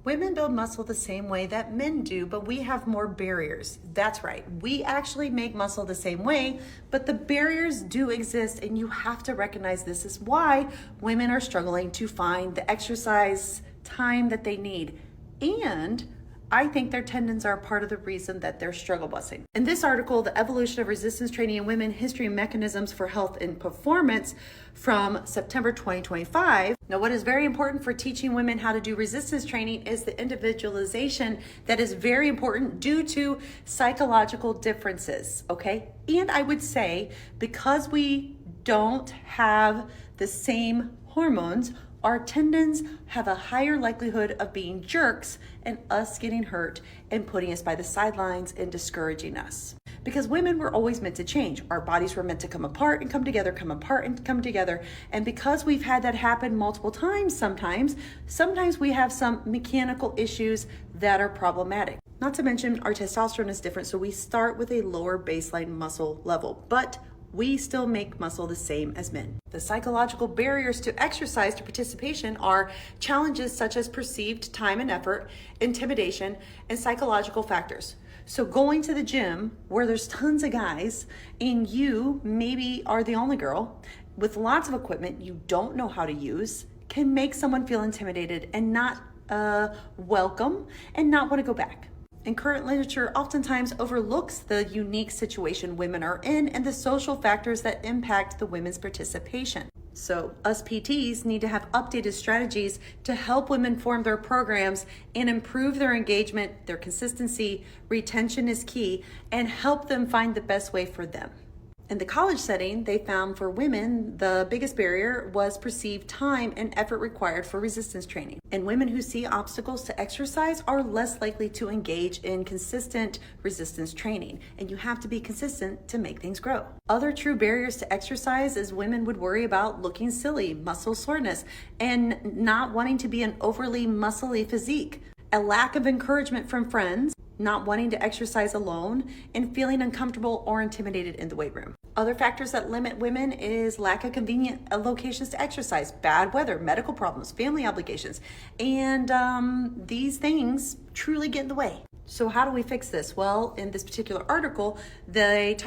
Women build muscle the same way that men do, but we have more barriers. That's right. We actually make muscle the same way, but the barriers do exist, and you have to recognize this is why women are struggling to find the exercise time that they need. And I think their tendons are part of the reason that they're struggle busing. In this article, The Evolution of Resistance Training in Women, History and Mechanisms for Health and Performance from September 2025. Now, what is very important for teaching women how to do resistance training is the individualization that is very important due to psychological differences, okay? And I would say because we don't have the same hormones, our tendons have a higher likelihood of being jerks and us getting hurt and putting us by the sidelines and discouraging us. Because women were always meant to change. Our bodies were meant to come apart and come together, come apart and come together. And because we've had that happen multiple times sometimes we have some mechanical issues that are problematic. Not to mention our testosterone is different, so we start with a lower baseline muscle level. But we still make muscle the same as men. The psychological barriers to exercise to participation are challenges such as perceived time and effort, intimidation, and psychological factors. So going to the gym where there's tons of guys and you maybe are the only girl with lots of equipment you don't know how to use can make someone feel intimidated and not welcome and not want to go back. And current literature oftentimes overlooks the unique situation women are in and the social factors that impact the women's participation. So us PTs need to have updated strategies to help women form their programs and improve their engagement, their consistency, retention is key, and help them find the best way for them. In the college setting, they found for women, the biggest barrier was perceived time and effort required for resistance training. And women who see obstacles to exercise are less likely to engage in consistent resistance training. And you have to be consistent to make things grow. Other true barriers to exercise is women would worry about looking silly, muscle soreness, and not wanting to be an overly muscly physique. A lack of encouragement from friends, not wanting to exercise alone, and feeling uncomfortable or intimidated in the weight room. Other factors that limit women is lack of convenient locations to exercise, bad weather, medical problems, family obligations, and these things truly get in the way. So how do we fix this? Well, in this particular article, the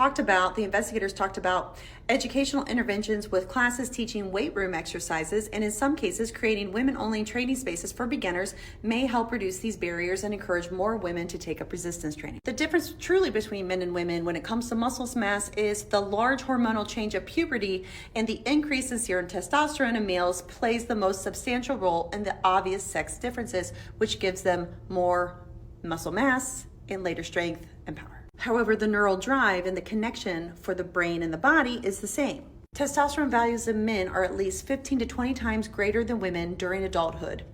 investigators talked about educational interventions with classes teaching weight room exercises, and in some cases, creating women-only training spaces for beginners may help reduce these barriers and encourage more women to take up resistance training. The difference truly between men and women when it comes to muscle mass is the large hormonal change of puberty, and the increase in serum testosterone in males plays the most substantial role in the obvious sex differences, which gives them more muscle mass and later strength and power. However, the neural drive and the connection for the brain and the body is the same. Testosterone values in men are at least 15 to 20 times greater than women during adulthood.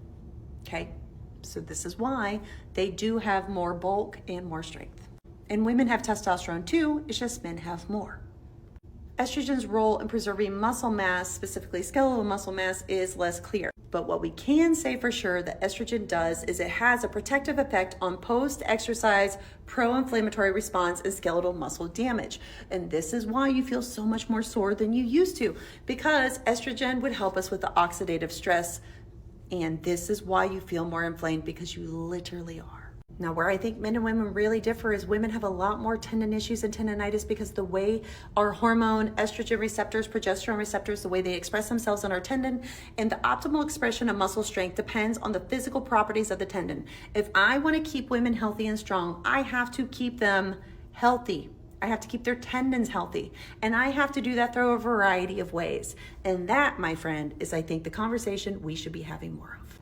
Okay, so this is why they do have more bulk and more strength. And women have testosterone too, it's just men have more. Estrogen's role in preserving muscle mass, specifically skeletal muscle mass, is less clear. But what we can say for sure that estrogen does is it has a protective effect on post-exercise pro-inflammatory response and skeletal muscle damage. And this is why you feel so much more sore than you used to, because estrogen would help us with the oxidative stress. And this is why you feel more inflamed, because you literally are. Now, where I think men and women really differ is women have a lot more tendon issues and tendonitis because the way our hormone, estrogen receptors, progesterone receptors, the way they express themselves on our tendon, and the optimal expression of muscle strength depends on the physical properties of the tendon. If I want to keep women healthy and strong, I have to keep them healthy. I have to keep their tendons healthy. And I have to do that through a variety of ways. And that, my friend, is, I think, the conversation we should be having more of.